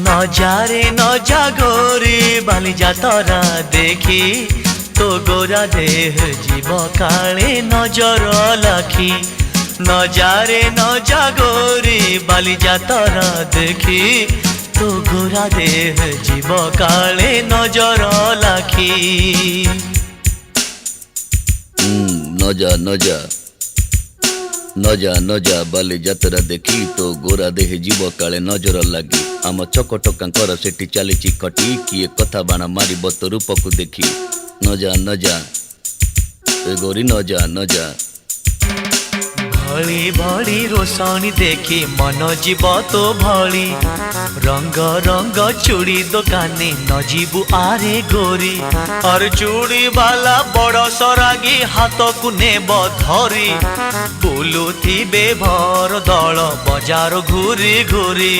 নজারে নজা গোরি বালি যাতরা দেখি তো গোরা দেহ জীব কালে নজর লাখি নজারে নজা গোরি বালি যাতরা দেখি তো গোরা দেহ জীব কালে নজর লাখি নজা নজা নজা নজা বালি যাত্ରା দেখি তো গোরা দেহে জীବ କାଳେ ନଜର ଲାଗି ଆମ ଚକଟକାଙ୍କର ସେଠି ଚାଲିଛି ଖଟି କିଏ କଥା ବାଣ ମାରିବ ତୋ ରୂପକୁ ଦେଖି ନଜା ନଜା ଏ ଗୋରି ନଜା ନଜା भली भली रोशनी देखी मन जीव तो भली रंग रंग चूड़ी दुकानी न जीवु आरे गोरी और चूड़ी वाला बड़ सरागी हाथ को नेब धरी बुलुथिबे भर दल बजार घूरी घूरी